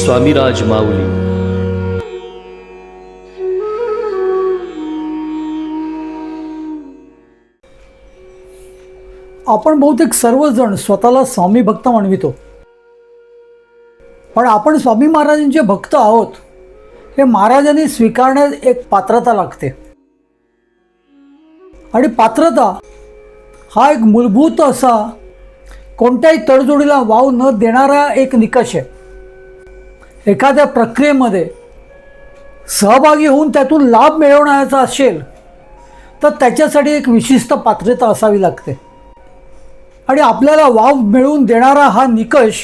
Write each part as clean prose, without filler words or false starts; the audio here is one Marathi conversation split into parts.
स्वामीराज माऊली. आपण बहुतेक सर्वजण स्वतःला स्वामी भक्त म्हणवितो, पण आपण स्वामी महाराजांचे भक्त आहोत हे महाराजांनी स्वीकारण्यास एक पात्रता लागते. आणि पात्रता हा एक मूलभूत असा कोणत्याही तडजोडीला वाव न देणारा एक निकष आहे. एखाद्या प्रक्रियेमध्ये सहभागी होऊन त्यातून लाभ मिळवण्याचा असेल तर त्याच्यासाठी एक विशिष्ट पात्रता असावी लागते. आणि आपल्याला वाव मिळवून देणारा हा निकष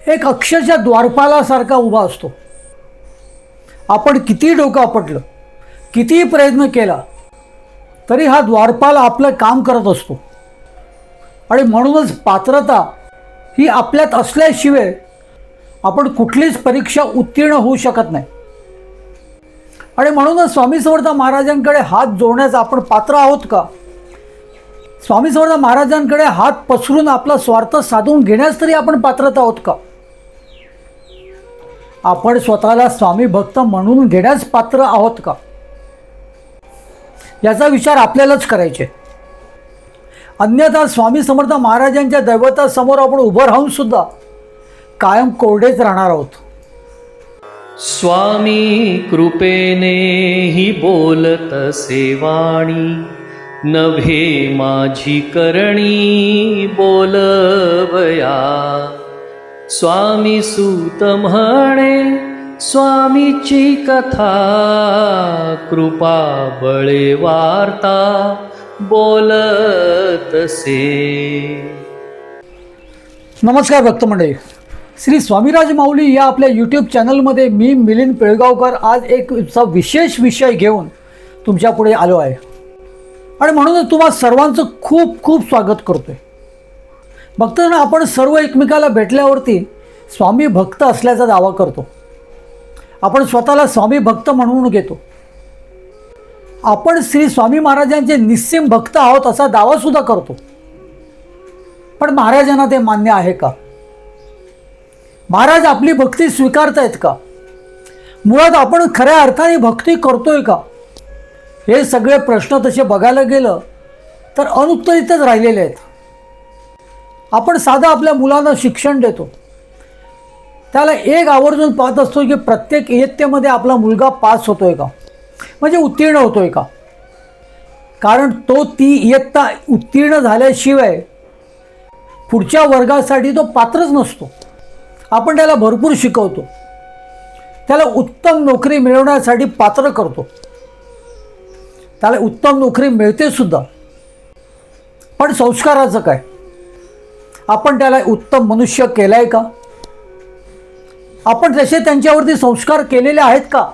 एक अक्षरशः द्वारपालासारखा उभा असतो. आपण कितीही डोकं आपटलं, कितीही प्रयत्न केला तरी हा द्वारपाल आपलं काम करत असतो. आणि म्हणूनच पात्रता ही आपल्यात असल्याशिवाय आपण कुठलीच परीक्षा उत्तीर्ण होऊ शकत नाही. आणि म्हणूनच स्वामी समर्थ महाराजांकडे हात जोडण्याचा आपण पात्र आहोत का? स्वामी समर्थ महाराजांकडे हात पसरून आपला स्वार्थ साधून घेण्यास तरी आपण पात्रता आहोत का? आपण स्वतःला स्वामी भक्त म्हणून घेण्यास पात्र आहोत का? याचा विचार आपल्यालाच करायचे. अन्यथा स्वामी समर्थ महाराजांच्या दैवतासमोर आपण उभं राहून सुद्धा कायम कोरडेच राहणार आहोत. स्वामी कृपेने ही बोलत सेवाणी, नभे माझी करणी बोलवया. स्वामी सूत म्हणे स्वामीची कथा, कृपा बळे वार्ता बोलत से. नमस्कार भक्त मंडळी, श्री स्वामीराज माऊली या आपल्या यूट्यूब चॅनलमध्ये मी मिलिंद पिळगावकर आज एक विशेष विषय घेऊन तुमच्या पुढे आलो आहे. आणि म्हणूनच तुम्हा सर्वांचं खूप खूप स्वागत करतोय. भक्तांना, आपण सर्व एकमेकाला भेटल्यावरती स्वामी भक्त असल्याचा दावा करतो. आपण स्वतःला स्वामी भक्त म्हणून घेतो. आपण श्री स्वामी महाराजांचे निस्सीम भक्त आहोत असा दावा सुद्धा करतो. पण महाराजांना ते मान्य आहे का? महाराज आपली भक्ती स्वीकारतायत का? मुळात आपण खऱ्या अर्थाने भक्ती करतोय का? हे सगळे प्रश्न तसे बघायला गेलं तर अनुत्तरितच राहिलेले आहेत. आपण साधं आपल्या मुलांना शिक्षण देतो, त्याला एक आवर्जून पाहत असतो की प्रत्येक इयत्तेमध्ये आपला मुलगा पास होतोय का, म्हणजे उत्तीर्ण होतोय का. कारण तो ती इयत्ता उत्तीर्ण झाल्याशिवाय पुढच्या वर्गासाठी तो पात्रच नसतो. आपण त्याला भरपूर शिकवतो, त्याला उत्तम नोकरी मिळवण्यासाठी पात्र करतो, त्याला उत्तम नोकरी मिळते सुद्धा. पण संस्काराचं काय? आपण त्याला उत्तम मनुष्य केलाय का? आपण तसे त्यांच्यावरती संस्कार केलेले आहेत का?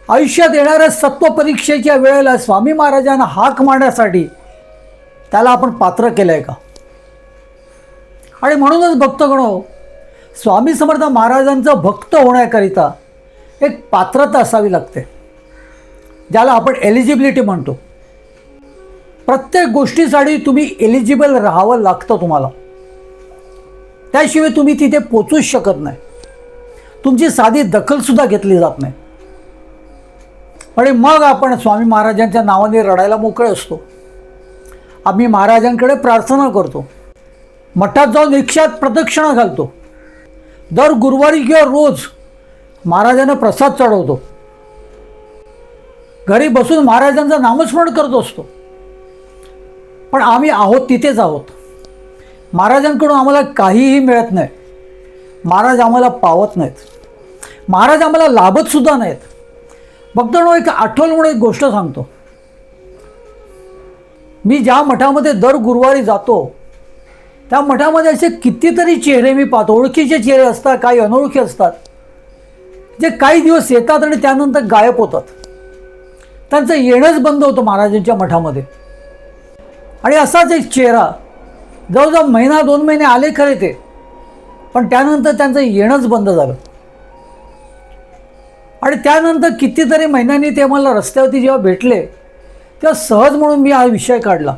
आयुष्यात येणाऱ्या सत्व परीक्षेच्या वेळेला स्वामी महाराजांना हाक मारण्यासाठी त्याला आपण पात्र केलंय का? आणि म्हणूनच भक्तगणो, स्वामी समर्थ महाराजांचं भक्त होण्याकरिता एक पात्रता असावी लागते, ज्याला आपण एलिजिबिलिटी म्हणतो. प्रत्येक गोष्टीसाठी तुम्ही एलिजिबल राहावं लागतं तुम्हाला. त्याशिवाय तुम्ही तिथे पोचूच शकत नाही. तुमची साधी दखलसुद्धा घेतली जात नाही. आणि मग आपण स्वामी महाराजांच्या नावाने रडायला मोकळे असतो. आम्ही महाराजांकडे प्रार्थना करतो, मठात जाऊन रिक्षात प्रदक्षिणा घालतो, दर गुरुवारी किंवा रोज महाराजांना प्रसाद चढवतो, घरी बसून महाराजांचं नामस्मरण करत असतो. पण आम्ही आहोत तिथेच आहोत. महाराजांकडून आम्हाला काहीही मिळत नाही. महाराज आम्हाला पावत नाहीत. महाराज आम्हाला लाभत सुद्धा नाहीत. भक्तांनो, एक आठवण म्हणून एक गोष्ट सांगतो. मी ज्या मठामध्ये दर गुरुवारी जातो त्या मठामध्ये असे कितीतरी चेहरे मी पाहतो. ओळखीचे चेहरे असतात, काही अनोळखी असतात, जे काही दिवस येतात आणि त्यानंतर गायब होतात. त्यांचं येणंच बंद होतं महाराजांच्या मठामध्ये. आणि असाच एक चेहरा जवळजवळ महिना 2 महिने आले खरे ते, पण त्यानंतर त्यांचं येणंच बंद झालं. आणि त्यानंतर कितीतरी महिन्यांनी ते मला रस्त्यावरती जेव्हा भेटले तेव्हा सहज म्हणून मी हा विषय काढला.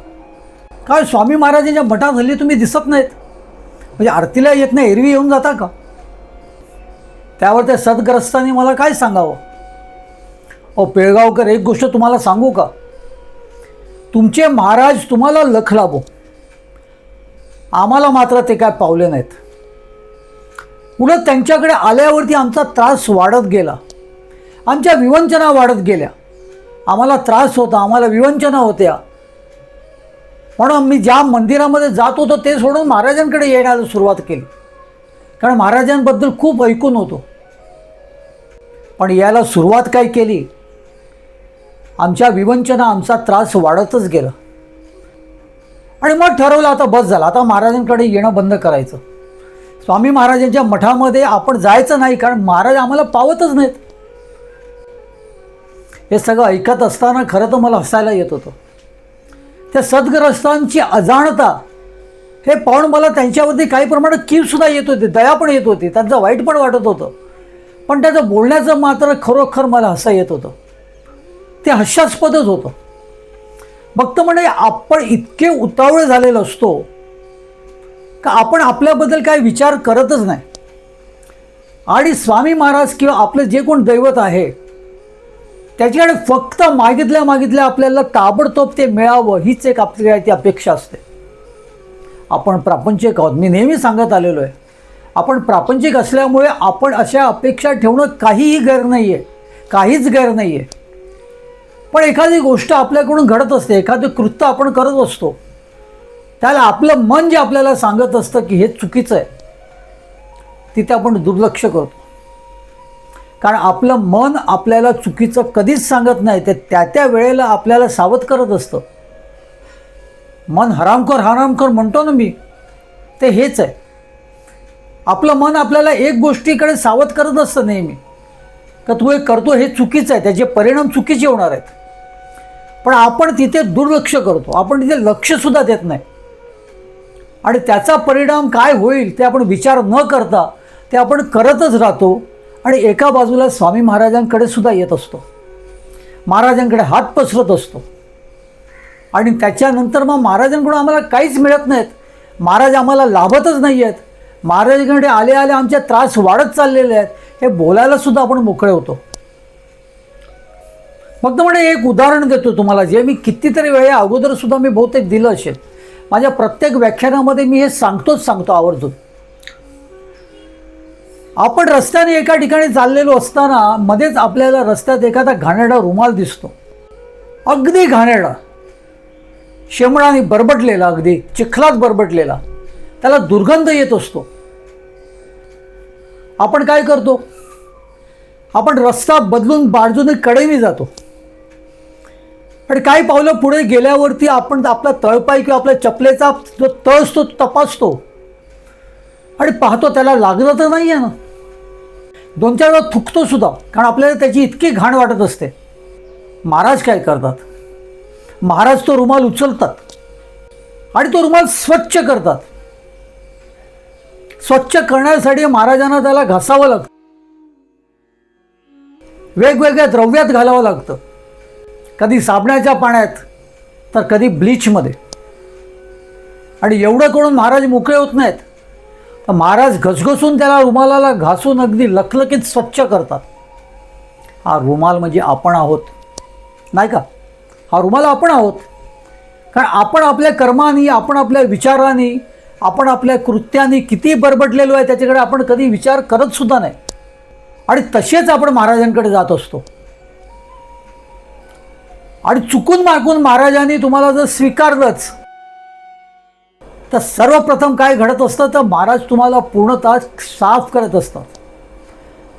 काय स्वामी महाराजांच्या मठात हल्ली तुम्ही दिसत नाहीत? म्हणजे आरतीला येत नाही, एरवी येऊन जाता का? त्यावर त्या सद्ग्रस्तांनी मला काय सांगावं? पेळगावकर, एक गोष्ट तुम्हाला सांगू का? तुमचे महाराज तुम्हाला लख लाभो, आम्हाला मात्र ते काय पावले नाहीत. उलट त्यांच्याकडे आल्यावरती आमचा त्रास वाढत गेला, आमच्या विवंचना वाढत गेल्या. आम्हाला त्रास होता, आम्हाला विवंचना होत्या. म्हणून मी ज्या मंदिरामध्ये जात होतो ते सोडून महाराजांकडे येण्याला सुरुवात केली, कारण महाराजांबद्दल खूप ऐकून होतो. पण याला सुरुवात काय केली? आमच्या विवंचना, आमचा त्रास वाढतच गेला. आणि मग ठरवलं आता बस झालं, आता महाराजांकडे येणं बंद करायचं. स्वामी महाराजांच्या मठामध्ये आपण जायचं नाही, कारण महाराज आम्हाला पावतच नाहीत. हे सगळं ऐकत असताना खरं तर मला हसायला येत होतं. त्या सद्ग्रस्तांची अजाणता हे पाहून मला त्यांच्यावरती काही प्रमाणात कीवसुद्धा येत होती, दया पण येत होती, त्यांचं वाईट पण वाटत होतं. पण त्याचं बोलण्याचं मात्र खरोखर मला हसा येत होतं. ते हास्यास्पदच होतं. फक्त म्हणजे आपण इतके उतावळे झालेलो असतो का आपण आपल्याबद्दल काही विचार करतच नाही. आणि स्वामी महाराज किंवा आपलं जे कोण दैवत आहे त्याच्याकडे फक्त मागितल्या आपल्याला ताबडतोब ते मिळावं, हीच एक आपल्याला ती अपेक्षा असते. आपण प्रापंचिक आहोत, मी नेहमी सांगत आलेलो आहे. आपण प्रापंचिक असल्यामुळे आपण अशा अपेक्षा ठेवणं काहीही गैर नाही आहे, काहीच गैर नाही आहे. पण एखादी गोष्ट आपल्याकडून घडत असते, एखादं कृत्य आपण करत असतो, त्याला आपलं मन जे आपल्याला सांगत असतं की हे चुकीचं आहे, तिथे आपण दुर्लक्ष करतो. कारण आपलं मन आपल्याला चुकीचं कधीच सांगत नाही, ते त्या वेळेला आपल्याला सावध करत असतं. मन हरामखोर म्हणतो ना मी, ते हेच आहे. आपलं मन आपल्याला एक गोष्टीकडे सावध करत असतं नेहमी, का तू हे करतो हे चुकीचं आहे, त्याचे परिणाम चुकीचे होणार आहेत. पण आपण तिथे दुर्लक्ष करतो, आपण तिथे लक्षसुद्धा देत नाही. आणि त्याचा परिणाम काय होईल ते आपण विचार न करता ते आपण करतच राहतो. आणि एका बाजूला स्वामी महाराजांकडे सुद्धा येत असतो, महाराजांकडे हात पसरत असतो. आणि त्याच्यानंतर मग महाराजांकडून आम्हाला काहीच मिळत नाहीत, महाराज आम्हाला लाभतच नाही आहेत, महाराजांकडे आले आमचे त्रास वाढत चाललेले आहेत, हे बोलायला सुद्धा आपण मोकळे होतो. फक्त म्हणजे एक उदाहरण देतो तुम्हाला, जे मी कितीतरी वेळा अगोदर सुद्धा मी बहुतेक दिलं असेल. माझ्या प्रत्येक व्याख्यानामध्ये मी हे सांगतो आवर्जून. आपण रस्त्याने एका ठिकाणी चाललेलो असताना मध्येच आपल्याला रस्त्यात एखादा घाणेरडा रुमाल दिसतो, अगदी घाणेरडा, शेमणाने बरबटलेला, अगदी चिखलात बरबटलेला, त्याला दुर्गंध येत असतो. आपण काय करतो? आपण रस्ता बदलून बाजूने कडेने जातो. आणि काही पावलं पुढे गेल्यावरती आपण आपला तळपाय किंवा आपल्या चपलेचा जो तळ असतो तपासतो आणि पाहतो त्याला लागलं तर नाही आहे ना. 2-4 वेळा थुकतो सुद्धा, कारण आपल्याला त्याची इतकी घाण वाटत असते. महाराज काय करतात? महाराज तो रुमाल उचलतात आणि तो रुमाल स्वच्छ करतात. स्वच्छ करण्यासाठी महाराजांना त्याला घासावं लागतं, वेगवेगळ्या द्रव्यात घालावं लागतं, कधी साबणाच्या पाण्यात तर कधी ब्लीचमध्ये. आणि एवढं करून महाराज मोकळे होत नाहीत, तर महाराज घसघसून त्याला रुमालाला घासून अगदी लखलखीत स्वच्छ करतात. हा रुमाल म्हणजे आपण आहोत, नाही का? हा रुमाल आपण आहोत. कारण आपण आपल्या कर्मानी, आपण आपल्या विचारांनी, आपण आपल्या कृत्याने किती बरबटलेलो आहे त्याच्याकडे आपण कधी विचार करत सुद्धा नाही. आणि तसेच आपण महाराजांकडे जात असतो. आणि चुकून मागून महाराजांनी तुम्हाला जर स्वीकारलंच तर सर्वप्रथम काय घडत असतं, तर महाराज तुम्हाला पूर्णतः साफ करत असतात,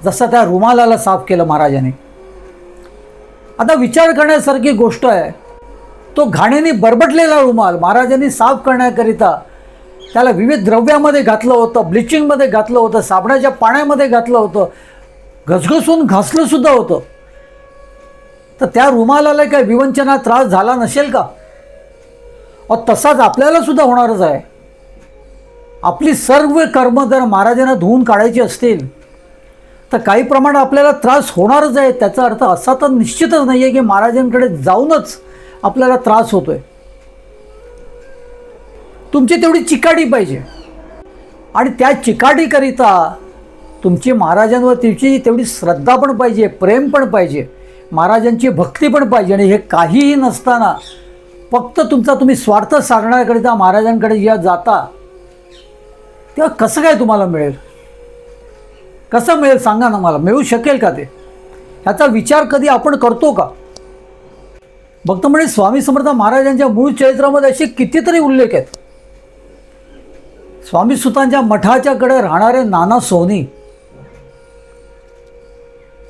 जसं त्या रुमालाला साफ केलं महाराजांनी. आता विचार करण्यासारखी गोष्ट आहे, तो घाणेने बरबटलेला रुमाल महाराजांनी साफ करण्याकरिता त्याला विविध द्रव्यामध्ये घातलं होतं, ब्लिचिंगमध्ये घातलं होतं, साबणाच्या पाण्यामध्ये घातलं होतं, घसघसून घासलं सुद्धा होतं. तर त्या रुमालाला काय विवंचना त्रास झाला नसेल का? तसाच आपल्याला सुद्धा होणारच आहे. आपली सर्व कर्म जर महाराजांना धुवून काढायची असतील तर काही प्रमाणात आपल्याला त्रास होणारच आहे. त्याचा अर्थ असा तर निश्चितच नाही आहे की महाराजांकडे जाऊनच आपल्याला त्रास होतोय. तुमची तेवढी चिकाटी पाहिजे. आणि त्या चिकाटीकरिता तुमची महाराजांवर तिची तेवढी श्रद्धा पण पाहिजे, प्रेम पण पाहिजे, महाराजांची भक्ती पण पाहिजे. आणि हे काहीही नसताना फक्त तुम्ही स्वार्थ साधण्याकरिता महाराजांकडे जेव्हा जाता तेव्हा कसं काय तुम्हाला मिळेल? कसं मिळेल सांगा ना मला. मिळू शकेल का ते? ह्याचा विचार कधी आपण करतो का? भक्त म्हणजे स्वामी समर्थ महाराजांच्या मूळ चरित्रामध्ये असे कितीतरी उल्लेख आहेत. स्वामी सुतांच्या मठाच्याकडे राहणारे नाना सोनी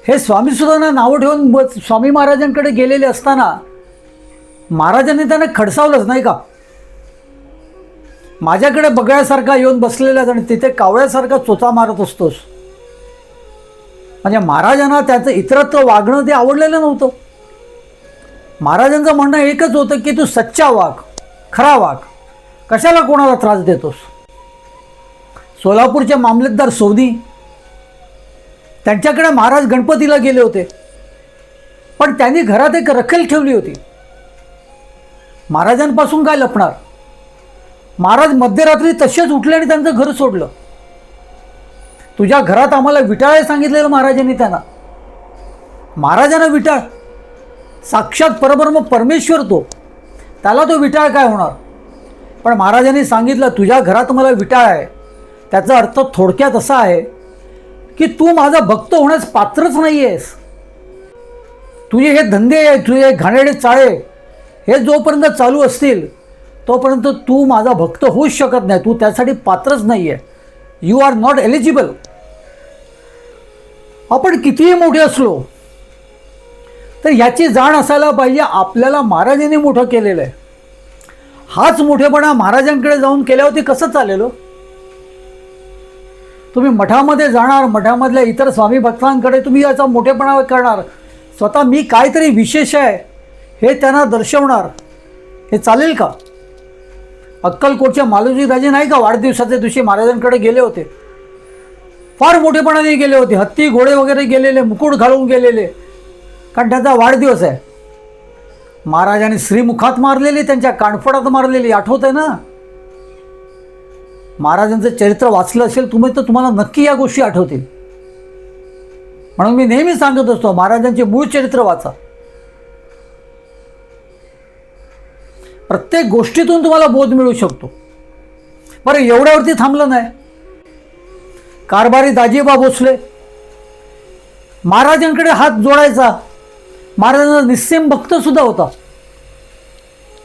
हे स्वामी सुतांना नावं ठेवून स्वामी महाराजांकडे गेलेले असताना महाराजांनी त्यांना खडसावलंच नाही का? माझ्याकडे बगळ्यासारखा येऊन बसलेला आणि तिथे कावळ्यासारखा चोचा मारत असतोस. म्हणजे महाराजांना त्याचं इतरत्र वागणं ते आवडलेलं नव्हतं. महाराजांचं म्हणणं एकच होतं की तू सच्चा वाग, खरा वाग, कशाला कोणाला त्रास देतोस. सोलापूरचे मामलेदार सोनी त्यांच्याकडे महाराज गणपतीला गेले होते, पण त्यांनी घरात एक रखेल ठेवली होती. महाराजांपासून काय लपणार? महाराज मध्यरात्री तसेच उठले आणि त्यांचं घर सोडलं. तुझ्या घरात आम्हाला विटाळायला सांगितलेलं महाराजांनी त्यांना. महाराजांना विटाळ, साक्षात परब्रह्म परमेश्वर तो, त्याला तो विटाळ काय होणार? पण महाराजांनी सांगितलं तुझ्या घरात मला विटाळ आहे. त्याचा अर्थ थोडक्यात असा आहे की तू माझा भक्त होण्यास पात्रच नाही आहेस. तुझे हे धंदे आहे, तुझे घाणेरडे चाळे हे जोपर्यंत चालू असतील तोपर्यंत तू माझा भक्त होऊच शकत नाही. तू त्यासाठी पात्रच नाही आहे. You are not eligible. आपण कितीही मोठे असलो तर याची जाण असायला पाहिजे आपल्याला महाराजांनी मोठं केलेलं आहे. हाच मोठेपणा महाराजांकडे जाऊन केल्यावरती कसं चालेल? तुम्ही मठामध्ये जाणार, मठामधल्या इतर स्वामी भक्तांकडे तुम्ही याचा मोठेपणा करणार, स्वतः मी काहीतरी विशेष आहे हे त्यांना दर्शवणार, हे चालेल का? अक्कलकोटच्या मालोजी राजे नाही का वाढदिवसाच्या दिवशी महाराजांकडे गेले होते, फार मोठेपणाने गेले होते, हत्ती घोडे वगैरे गेलेले, मुकुट घालून गेलेले, कारण त्यांचा वाढदिवस आहे. महाराजांनी श्रीमुखात मारलेली, त्यांच्या कानफडात मारलेली, आठवत आहे ना? महाराजांचं चरित्र वाचलं असेल तुम्ही तर तुम्हाला नक्की या गोष्टी आठवतील. म्हणून मी नेहमी सांगत असतो महाराजांचे मूळ चरित्र वाचा. प्रत्येक गोष्टीतून तुम्हाला बोध मिळू शकतो. बरं, एवढ्यावरती थांबलं नाही. कारभारी दाजीबा भोसले महाराजांकडे हात जोडायचा, महाराजांचा निस्सीम भक्त सुद्धा होता,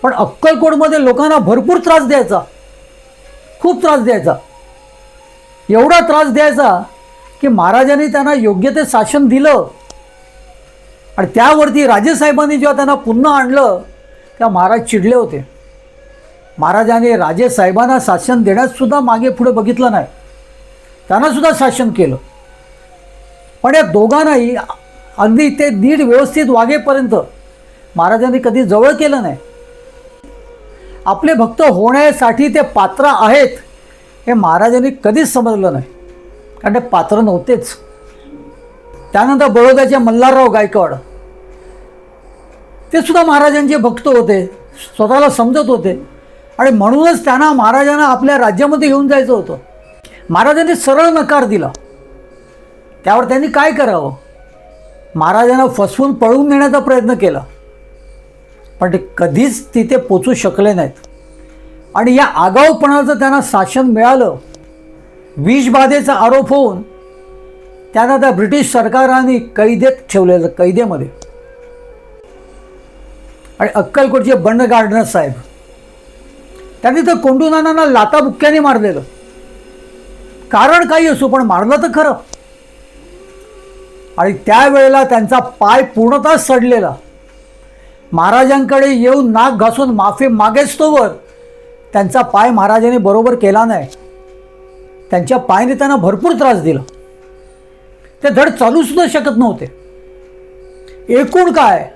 पण अक्कलकोटमध्ये लोकांना भरपूर त्रास द्यायचा, खूप त्रास द्यायचा. एवढा त्रास द्यायचा की महाराजांनी त्यांना योग्य ते शासन दिलं. आणि त्यावरती राजेसाहेबांनी जेव्हा त्यांना पुन्हा आणलं तेव्हा महाराज चिडले होते. महाराजांनी राजेसाहेबांना शासन देण्यास सुद्धा मागे पुढे बघितलं नाही, त्यांना सुद्धा शासन केलं. पण या दोघांनाही अगदी ते नीट व्यवस्थित वागेपर्यंत महाराजांनी कधी जवळ केलं नाही. आपले भक्त होण्यासाठी ते पात्र आहेत हे महाराजांनी कधीच समजलं नाही, कारण ते पात्र नव्हतेच. त्यानंतर बडोद्याचे मल्हारराव गायकवाड ते सुद्धा महाराजांचे भक्त होते, स्वतःला समजत होते, आणि म्हणूनच त्यांना महाराजांना आपल्या राज्यामध्ये घेऊन जायचं होतं. महाराजांनी सरळ नकार दिला. त्यावर त्यांनी काय करावं? महाराजांना फसवून पळवून नेण्याचा प्रयत्न केला, पण ते कधीच तिथे पोचू शकले नाहीत. आणि या आगाऊपणाचं त्यांना शासन मिळालं. विषबाधेचा आरोप होऊन त्यांना त्या ब्रिटिश सरकाराने कैदेत ठेवलेलं, कैदेमध्ये. आणि अक्कलकोटचे बंड गार्डनर साहेब त्यांनी तर कोंडूनानांना लाताबुक्क्याने मारलेलं. कारण काही असो पण मारलं तर खरं. आणि त्यावेळेला त्यांचा पाय पूर्णतः सडलेला. महाराजांकडे येऊन नाक घासून माफी मागेस्तोवर त्यांचा पाय महाराजांनी बरोबर केला नाही. त्यांच्या पायाने त्यांना भरपूर त्रास दिला. ते धड चालू सुद्धा शकत नव्हते. एकूण काय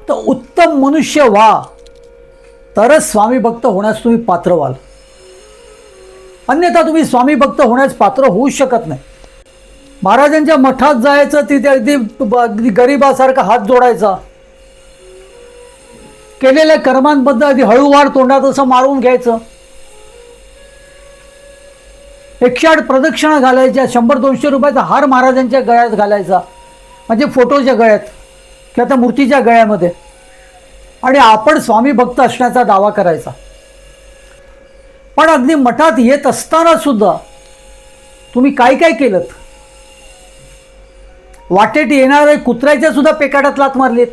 तर उत्तम मनुष्य व्हा, तरच स्वामी भक्त होण्यास तुम्ही पात्र व्हाल. अन्यथा तुम्ही स्वामी भक्त होण्यास पात्र होऊ शकत नाही. महाराजांच्या मठात जायचं, तिथे अगदी गरिबासारखा हात जोडायचा, केलेल्या कर्मांबद्दल अगदी हळूवार तोंडात असं मारून घ्यायचं. 108 प्रदक्षिणा घालायच्या, 100-200 रुपयाचा हार महाराजांच्या गळ्यात घालायचा, म्हणजे फोटोच्या गळ्यात किंवा त्या मूर्तीच्या गळ्यामध्ये, आणि आपण स्वामी भक्त असण्याचा दावा करायचा. पण अगदी मठात येत असताना सुद्धा तुम्ही काय काय केलं? वाटेत येणारे कुत्र्याच्या सुद्धा पेकाडात लाथ मारलीत.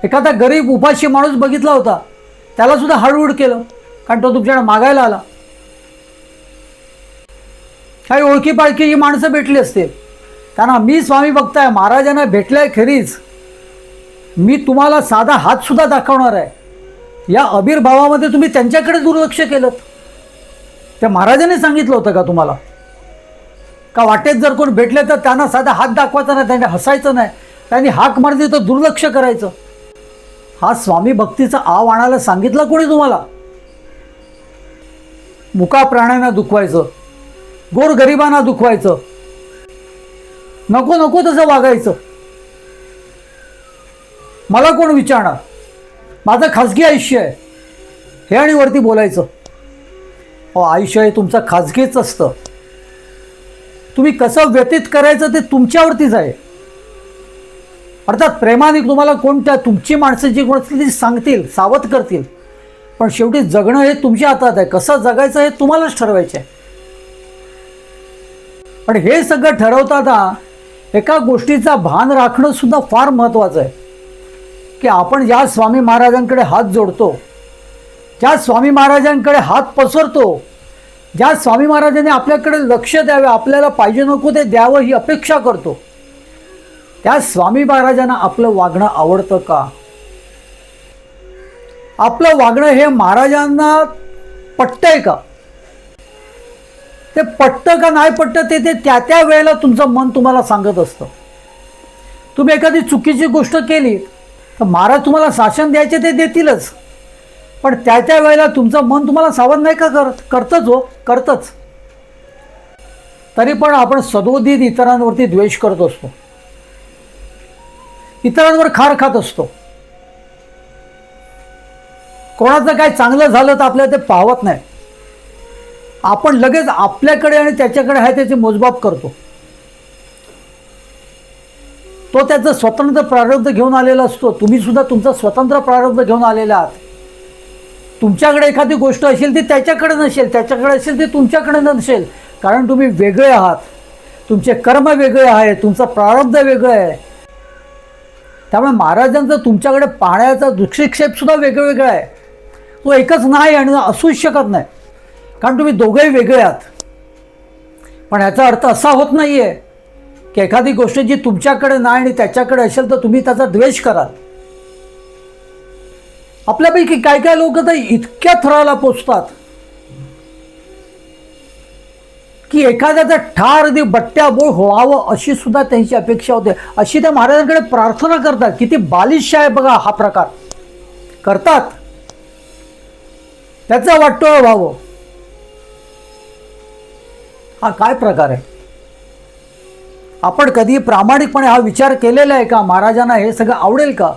एखादा गरीब उपाशी माणूस बघितला होता, त्याला सुद्धा हळूहळ केलं, कारण तो तुमच्याकडे मागायला आला. काही ओळखी पाळखीची माणसं भेटली असतील, त्यांना मी स्वामी भक्त आहे, महाराजांना भेटल्या खेरीज मी तुम्हाला साधा हात सुद्धा दाखवणार आहे, या आविर्भावामध्ये तुम्ही त्यांच्याकडे दुर्लक्ष केलं. त्या महाराजांनी सांगितलं होतं का तुम्हाला? का वाटेत जर कोण भेटले तर त्यांना साधा हात दाखवायचा नाही, त्यांनी हसायचं नाही, त्यांनी हाक मारली तर दुर्लक्ष करायचं? हा स्वामी भक्तीचा आव आणायला सांगितलं कोणी तुम्हाला? मुका प्राण्यांना दुखवायचं, गोरगरिबांना दुखवायचं, नको नको तसं वागायचं. मला कोण विचारणार? माझं खाजगी आयुष्य आहे हे, आणि वरती बोलायचं. आयुष्य हे तुमचं खाजगीच असतं, तुम्ही कसं व्यतीत करायचं ते तुमच्यावरतीच आहे. अर्थात प्रेमाने तुम्हाला कोणत्या तुमची माणसं जी कोणती सांगतील, सावध करतील, पण शेवटी जगणं हे तुमच्या हातात आहे. कसं जगायचं हे तुम्हालाच ठरवायचं आहे. पण हे सगळं ठरवताना एका गोष्टीचा भान राखणं सुद्धा फार महत्त्वाचं आहे, की आपण ज्या स्वामी महाराजांकडे हात जोडतो, ज्या स्वामी महाराजांकडे हात पसरतो, ज्या स्वामी महाराजांनी आपल्याकडे लक्ष द्यावे, आपल्याला पाहिजे नको ते द्यावं ही अपेक्षा करतो, त्या स्वामी महाराजांना आपलं वागणं आवडतं का? आपलं वागणं हे महाराजांना पटतंय का? ते पटतं का नाही पटतं ते त्या त्या वेळेला तुमचं मन तुम्हाला सांगत असतं. तुम्ही एखादी चुकीची गोष्ट केली तर महाराज तुम्हाला शासन द्यायचे ते देतीलच, पण त्या त्या वेळेला तुमचं मन तुम्हाला सावध नाही का करतच हो, करतच. तरी पण आपण सदोदित इतरांवरती द्वेष करत असतो, इतरांवर खार खात असतो. कोणाचं काय चांगलं झालं तर आपल्याला ते पाहत नाही, आपण लगेच आपल्याकडे आणि त्याच्याकडे आहे त्याचे मोजमाप करतो. तो त्याचं स्वतंत्र प्रारब्ध घेऊन आलेला असतो, तुम्ही सुद्धा तुमचं स्वतंत्र प्रारब्ध घेऊन आलेला आहात. तुमच्याकडे एखादी गोष्ट असेल ती त्याच्याकडे नसेल, त्याच्याकडे असेल ती तुमच्याकडे नसेल, कारण तुम्ही वेगळे आहात, तुमचे कर्म वेगळे आहे, तुमचं प्रारब्ध वेगळं आहे. त्यामुळे महाराजांचं तुमच्याकडे पाहण्याचा दृष्टिक्षेप सुद्धा वेगवेगळा आहे. तो एकच नाही आणि असूच शकत नाही, कारण तुम्ही दोघेही वेगळे आहात. पण याचा अर्थ असा होत नाही आहे की एखादी गोष्ट जी तुमच्याकडे नाही आणि त्याच्याकडे असेल तर तुम्ही त्याचा द्वेष कराल. आपल्यापैकी काय काय लोक तर इतक्या थराला पोचतात की एखाद्याचा ठार अगदी बट्ट्याबोळ व्हावं अशी सुद्धा त्यांची अपेक्षा होते, अशी त्या महाराजांकडे प्रार्थना करतात. किती बालिश आहे बघा हा प्रकार, करतात त्याचा वाटोळं व्हावं. हा काय प्रकार आहे? आपण कधी प्रामाणिकपणे हा विचार केलेला आहे का? महाराजांना हे सगळं आवडेल का?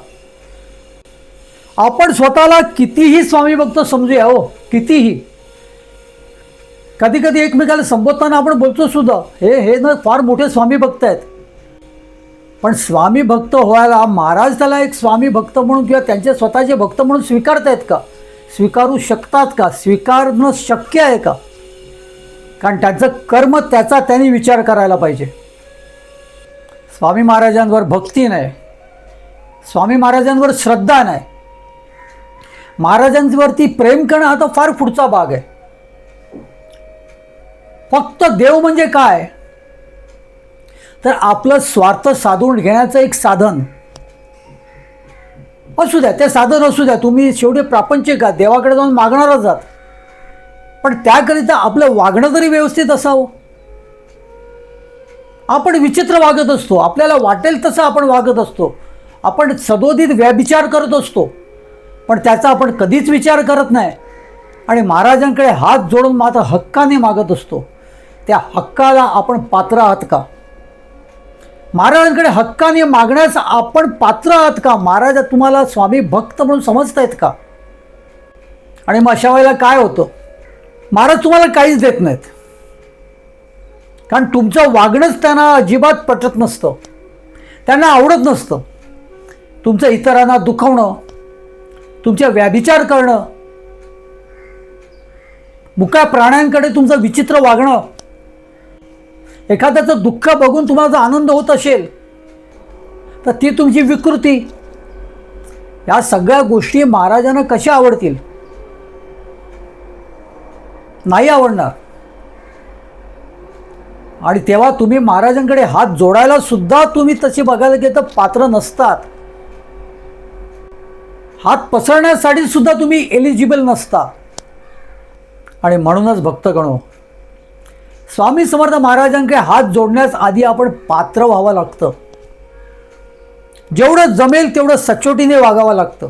आपण स्वतःला कितीही स्वामी भक्त समजूया हो, कितीही. कधी कधी एकमेकाला संबोधताना आपण बोलतो सुद्धा, हे ना फार मोठे स्वामी भक्त आहेत. पण स्वामी भक्त व्हायला महाराज त्याला एक स्वामी भक्त म्हणून किंवा त्यांचे स्वतःचे भक्त म्हणून स्वीकारतायत का? स्वीकारू शकतात का? स्वीकारणं शक्य आहे का? कारण त्यांचं कर्म त्याचा त्यांनी विचार करायला पाहिजे. स्वामी महाराजांवर भक्ती नाही, स्वामी महाराजांवर श्रद्धा नाही, महाराजांवरती प्रेम करणं हा तर फार पुढचा भाग आहे. फक्त देव म्हणजे काय तर आपलं स्वार्थ साधून घेण्याचं एक साधन असू द्या, ते साधन असू द्या. तुम्ही शेवटी प्रापंचिक आहात, देवाकडे जाऊन मागणारच आहात, पण त्याकरिता आपलं वागणं तरी व्यवस्थित असावं. आपण विचित्र वागत असतो, आपल्याला वाटेल तसं आपण वागत असतो, आपण सदोदित व्यभिचार करत असतो, पण त्याचा आपण कधीच विचार करत नाही आणि महाराजांकडे हात जोडून मात्र हक्काने मागत असतो. त्या हक्काला आपण पात्र आहात का? महाराजांकडे हक्काने मागण्यास आपण पात्र आहात का? महाराज तुम्हाला स्वामी भक्त म्हणून समजतायत का? आणि मग अशा वेळेला काय होतं? महाराज तुम्हाला काहीच देत नाहीत, कारण तुमचं वागणंच त्यांना अजिबात पटत नसतं, त्यांना आवडत नसतं. तुमचं इतरांना दुखवणं, तुमच्या व्यभिचार करणं, मुका प्राण्यांकडे तुमचं विचित्र वागणं, एखाद्याचं दुःख बघून तुम्हाला जर आनंद होत असेल तर ती तुमची विकृती. या सगळ्या गोष्टी महाराजांना कशा आवडतील? नाही आवडणार. आणि तेव्हा तुम्ही महाराजांकडे हात जोडायला सुद्धा तुम्ही तसे बघायला गेलं तर पात्र नसतात. हात पसरण्यासाठी सुद्धा तुम्ही एलिजिबल नसता. आणि म्हणूनच भक्तगणो, स्वामी समर्थ महाराजांकडे हात जोडण्यास आधी आपण पात्र व्हावं लागतं. जेवढं जमेल तेवढं सचोटीने वागावं लागतं.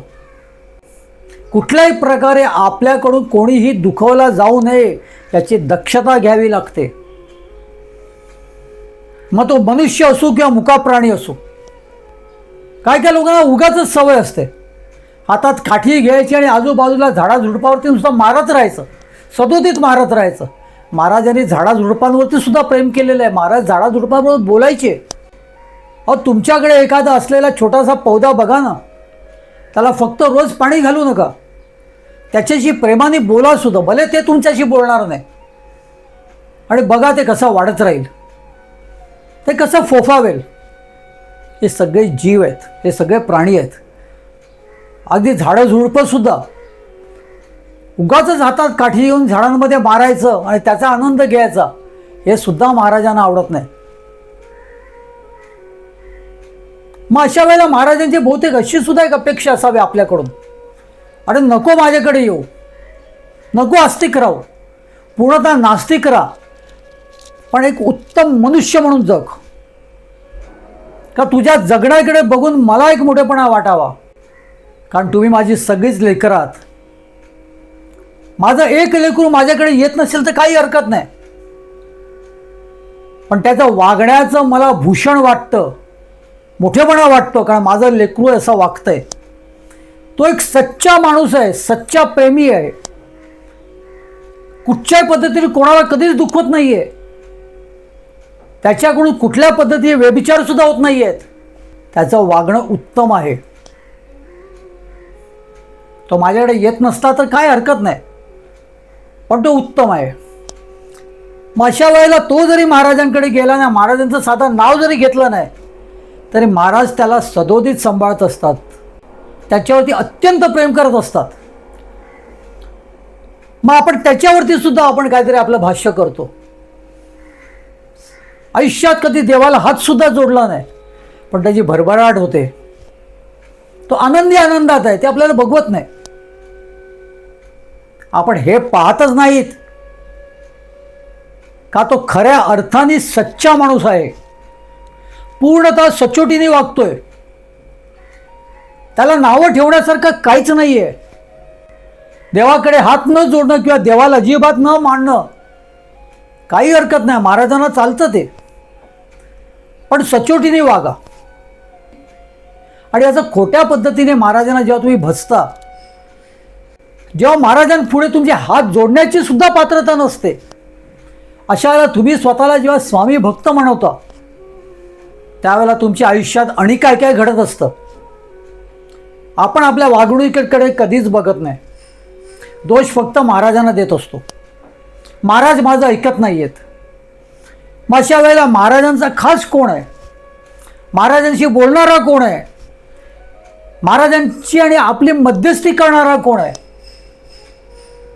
कुठल्याही प्रकारे आपल्याकडून कोणीही दुखवला जाऊ नये याची दक्षता घ्यावी लागते. मग तो मनुष्य असो किंवा मुका प्राणी असो. काय काय लोकांना उगाचच सवय असते, हातात काठी घ्यायची आणि आजूबाजूला झाडाझुडपावरती नुसतं मारत राहायचं, सदोदित मारत राहायचं. महाराजांनी झाडाझुडपांवरती सुद्धा प्रेम केलेलं आहे. महाराज झाडाझुडपांवर बोलायचे. अहो, तुमच्याकडे एखादा असलेला छोटासा पौधा बघा ना, त्याला फक्त रोज पाणी घालू नका, त्याच्याशी प्रेमाने बोला सुद्धा, भले ते तुमच्याशी बोलणार नाही. आणि बघा ते कसं वाढत राहील, ते कसं फोफावेल. हे सगळे जीव आहेत, हे सगळे प्राणी आहेत. अगदी झाडं सुद्धा उगाचच हातात काठी घेऊन झाडांमध्ये मारायचं आणि त्याचा आनंद घ्यायचा, हे सुद्धा महाराजांना आवडत नाही. मग अशा वेळेला महाराजांची बहुतेक अशी सुद्धा एक अपेक्षा असावी आपल्याकडून, अरे नको माझ्याकडे येऊ, नको आस्तिक राहू, पूर्णतः नास्तिक राहा, पण एक उत्तम मनुष्य म्हणून जग. का तुझ्या जगण्याकडे बघून मला एक मोठेपणा वाटावा, कारण तुम्ही माझी सगळीच लेकरं आहात. माझं एक लेकरू माझ्याकडे येत नसेल तर काही हरकत नाही, पण त्याचं वागण्याचं मला भूषण वाटतं, मोठेपणा वाटतो, कारण माझं लेकरू असं वागतंय. तो एक सच्चा माणूस आहे, सच्चा प्रेमी आहे, कुठच्याही पद्धतीने कोणाला कधीच दुखवत नाही आहे, त्याच्याकडून कुठल्या पद्धतीने व्यभिचार सुद्धा होत नाही आहेत, त्याचं वागणं उत्तम आहे. तो माझ्याकडे येत नसता तर काय हरकत नाही, पण तो उत्तम आहे. मग अशा वेळेला तो जरी महाराजांकडे गेला नाही, महाराजांचं साधं नाव जरी घेतलं नाही, तरी महाराज त्याला सदोदित सांभाळत असतात, त्याच्यावरती अत्यंत प्रेम करत असतात. मग आपण त्याच्यावरती सुद्धा आपण काहीतरी आपलं भाष्य करतो. आयुष्यात कधी देवाला हात सुद्धा जोडला नाही, पण त्याची भरभराट होते, तो आनंदी आनंदात आहे, ते आपल्याला बघवत नाही. आपण हे पाहतच नाहीत का तो खऱ्या अर्थाने सच्चा माणूस आहे, पूर्णतः सचोटीने वागतोय, त्याला नावं ठेवण्यासारखं काहीच नाही आहे. देवाकडे हात न जोडणं किंवा देवाला अजिबात न मानणं काही हरकत नाही, महाराजांना चालतं ते, पण सचोटीने वागा. आणि असं खोट्या पद्धतीने महाराजांना जेव्हा तुम्ही भजता, जेव्हा महाराजांपुढे तुमचे हात जोडण्याची सुद्धा पात्रता नसते, अशा वेळेला तुम्ही स्वतःला जेव्हा स्वामी भक्त म्हणवता, त्यावेळेला तुमच्या आयुष्यात आणि काय काय घडत असतं. आपण आपल्या वागणुकीकडे कधीच बघत नाही, दोष फक्त महाराजांना देत असतो. महाराज माझं ऐकत नाही आहेत. मग अशा वेळेला महाराजांचा खास कोण आहे, महाराजांशी बोलणारा कोण आहे, महाराजांची आणि आपली मध्यस्थी करणारा कोण आहे,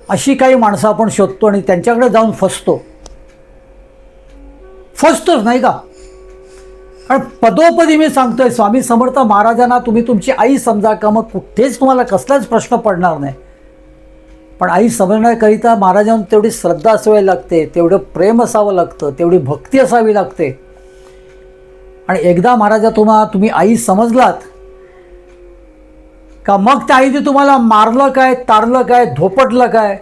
अशी काही माणसं आपण शोधतो आणि त्यांच्याकडे जाऊन फसतोच नाही का. कारण पदोपदी मी सांगतोय, स्वामी समर्थ महाराजांना तुम्ही तुमची आई समजा का, मग कुठेच तुम्हाला कसलाच प्रश्न पडणार नाही. पण आई समजण्याकरिता महाराजांना तेवढी श्रद्धा असावी लागते, तेवढं प्रेम असावं लागतं, तेवढी भक्ती असावी लागते. आणि एकदा महाराजा तुम्ही आई समजलात का, मग त्या आईने तुम्हाला मारलं काय, तारलं काय, धोपटलं काय,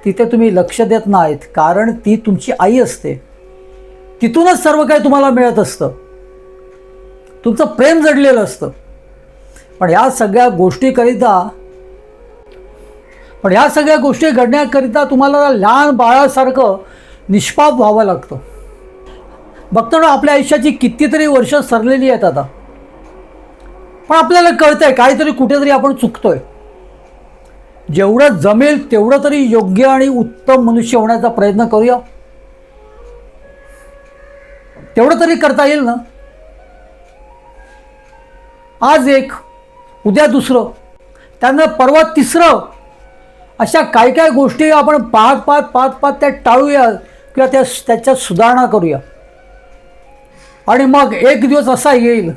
तिथे तुम्ही लक्ष देत नाहीत, कारण ती तुमची आई असते. तिथूनच सर्व काही तुम्हाला मिळत असतं, तुमचं प्रेम जडलेलं असतं. पण या सगळ्या गोष्टीकरिता पण ह्या सगळ्या गोष्टी घडण्याकरिता तुम्हाला लहान बाळासारखं निष्पाप व्हावं लागतं. बघताना आपल्या आयुष्याची कितीतरी वर्ष सरलेली आहेत आता, पण आपल्याला कळतंय काहीतरी कुठेतरी आपण चुकतोय. जेवढं जमेल तेवढं तरी योग्य आणि उत्तम मनुष्य होण्याचा प्रयत्न करूया. तेवढं तरी करता येईल ना. आज एक, उद्या दुसरं, त्यानं परवा तिसरं, अशा काय काय गोष्टी आपण पाहत त्या टाळूया किंवा त्याच्यात सुधारणा करूया. आणि मग एक दिवस असा येईल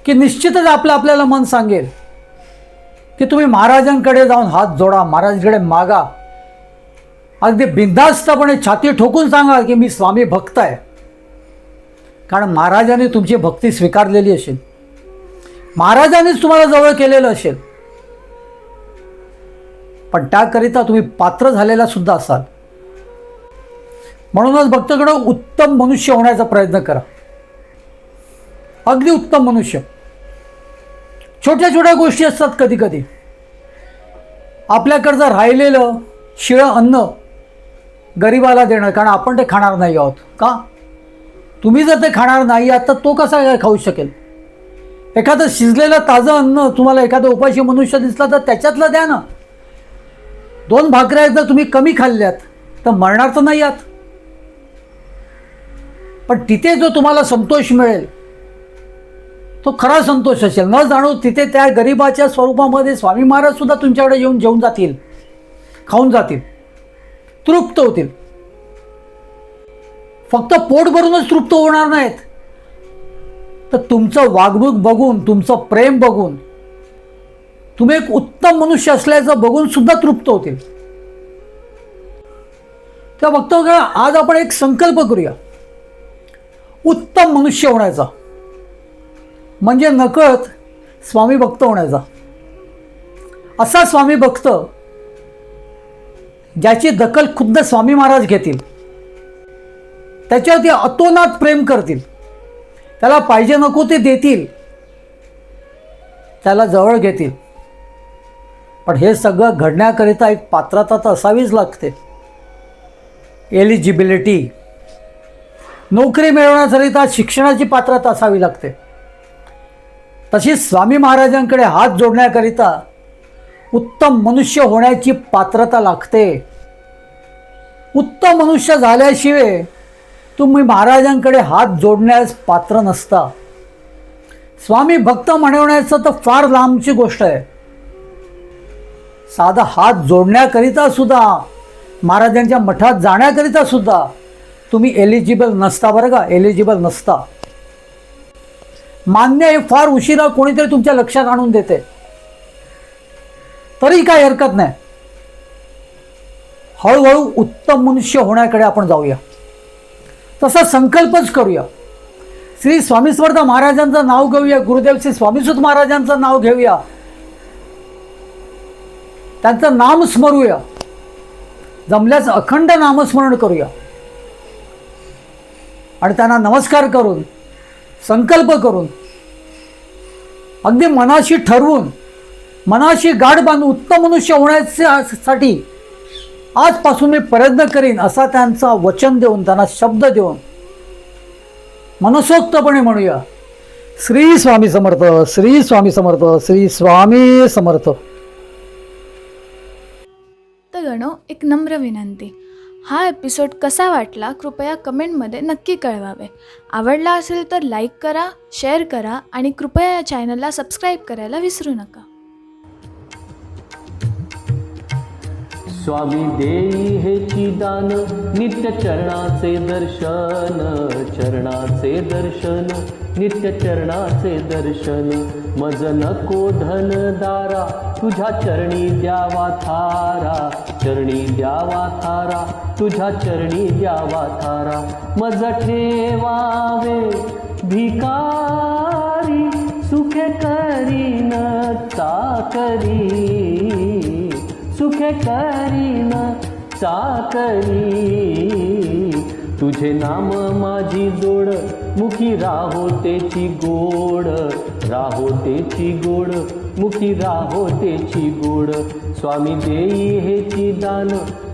की निश्चितच आपल्याला मन सांगेल की तुम्ही महाराजांकडे जाऊन हात जोडा, महाराजांकडे मागा, अगदी बिनधास्तपणे छाती ठोकून सांगा की मी स्वामी भक्त आहे. कारण महाराजांनी तुमची भक्ती स्वीकारलेली असेल, महाराजांनीच तुम्हाला जवळ केलेलं असेल. पण त्याकरिता तुम्ही पात्र झालेला सुद्धा असाल. म्हणूनच भक्ताकडं उत्तम मनुष्य होण्याचा प्रयत्न करा. अगदी उत्तम मनुष्य. छोट्या छोट्या गोष्टी असतात कधी कधी. आपल्याकडचं राहिलेलं शिळं अन्न गरिबाला देणं, कारण आपण ते खाणार नाही आहोत. का? तुम्ही जर ते खाणार नाही आहात तर तो कसा काय खाऊ शकेल? एखादं शिजलेलं ताजं अन्न तुम्हाला एखादा उपाशी मनुष्य दिसला तर त्याच्यातलं द्या ना. 2 भाकऱ्या जर तुम्ही कमी खाल्ल्यात तर मरणार तर नाही आहात. पण तिथे जो तुम्हाला संतोष मिळेल तो खरा संतोष असेल. न जाणू तिथे त्या गरिबाच्या स्वरूपामध्ये स्वामी महाराज सुद्धा तुमच्याकडे येऊन जेवून जातील, खाऊन जातील, तृप्त होतील. फक्त पोट भरूनच तृप्त होणार नाहीत, तर तुमचं वागणूक बघून, तुमचं प्रेम बघून, तुम्ही एक उत्तम मनुष्य असल्याचं बघून सुद्धा तृप्त होतील. त्या बघतो आज आपण एक संकल्प करूया उत्तम मनुष्य होण्याचा, म्हणजे नकळत स्वामी भक्त होण्याचा. असा स्वामी भक्त ज्याची दखल खुद्द स्वामी महाराज घेतील, त्याच्यावरती अतोनात प्रेम करतील, त्याला पाहिजे नको ते देतील, त्याला जवळ घेतील. पण हे सगळं घडण्याकरिता एक पात्रता तर असावीच लागते. एलिजिबिलिटी. नोकरी मिळवण्याकरिता शिक्षणाची पात्रता असावी लागते. तशीच स्वामी महाराजांकडे हात जोडण्याकरिता उत्तम मनुष्य होण्याची पात्रता लागते. उत्तम मनुष्य झाल्याशिवाय तुम्ही महाराजांकडे हात जोडण्यास पात्र नसता. स्वामी भक्त म्हणवण्याचं तर फार लांबची गोष्ट आहे. साधा हात जोडण्याकरिता सुद्धा, महाराजांच्या मठात जाण्याकरिता सुद्धा तुम्ही एलिजिबल नसता. बरं का, एलिजिबल नसता. मान्य आहे, फार उशिरा कोणीतरी तुमच्या लक्षात आणून देते, तरी काही हरकत नाही. हळूहळू उत्तम मनुष्य होण्याकडे आपण जाऊया. तसा संकल्पच करूया. श्री स्वामी समर्थ महाराजांचं नाव घेऊया, गुरुदेव श्री स्वामीसुत महाराजांचं नाव घेऊया, त्यांचं नाम स्मरूया, जमल्यास अखंड नामस्मरण करूया. आणि त्यांना नमस्कार करून, संकल्प करून, अगदी मनाशी ठरवून, मनाशी गाठ बांधून उत्तम मनुष्य होण्यासाठी आजपासून मी प्रयत्न करीन असा त्यांचा वचन देऊन, त्यांना शब्द देऊन मनसोक्तपणे म्हणूया, श्री स्वामी समर्थ, श्री स्वामी समर्थ, श्री स्वामी समर्थ. तर गणो, एक नम्र विनंती, हा एपिसोड कसा वाटला कृपया कमेंटमध्ये नक्की कळवावे. आवडला असेल तर लाईक करा, शेअर करा आणि कृपया या चॅनलला सबस्क्राईब करायला विसरू नका. स्वामी देई हेची दान, नित्य चरणाचे दर्शन, चरणाचे दर्शन, नित्य चरणाचे दर्शन. मज नको धन दारा, तुझ्या चरणी द्यावा थारा, चरणी द्यावा थारा, तुझ्या चरणी द्यावा थारा. मज ठेवावे भिकारी, सुखे करीन चाकरी, सुखे करीन चाकरी. तुझे नाम माझी जोड मुखी राहो तेची गोड राहो तेची गोड मुखी राहो तेची गोड स्वामी देई हेची दान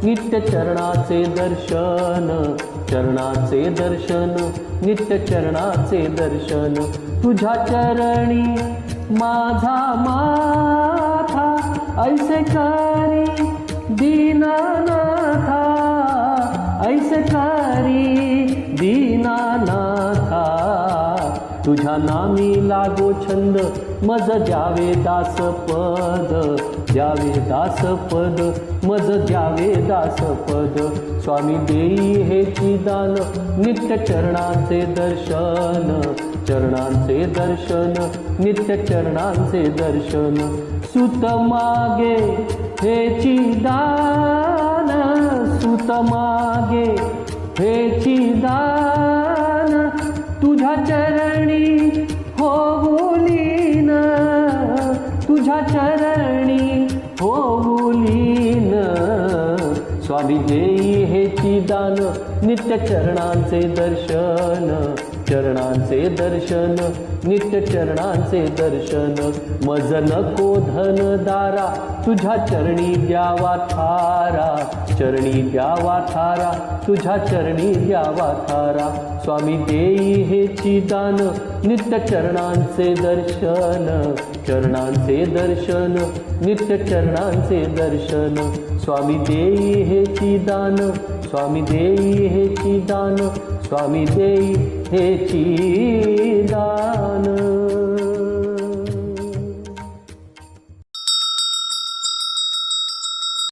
नित्य चरणाचे दर्शन चरणाचे दर्शन नित्य चरणाचे दर्शन तुझ्या चरणी माझा माथा ऐसे करी दीनानाथा ऐसे करी दीनानाथा तुझ्या नामी लागो छंद मज द्यावे दासपद द्यावे दासपद मज द्यावे दासपद स्वामी देई हेची दान नित्य चरणाचे दर्शन चरणांचे दर्शन नित्य चरणांचे दर्शन सुत मागे हेची दान सुत मागे हेची दान तुझ्या चरणी होऊलीन तुझ्या चरणी होऊलीन स्वामी देई हेची दान नित्य चरणांचे दर्शन चरणांचे दर्शन नित्य चरणांचे दर्शन मज नको धन दारा तुझ्या चरणी द्यावा थारा चरणी द्यावा थारा तुझ्या चरणी द्यावा थारा स्वामी देई हेची दान नित्य चरणांचे दर्शन चरणांचे दर्शन नित्य चरणांचे दर्शन स्वामी देई हेची दान स्वामी देई हेची दान स्वामी देई हेची दान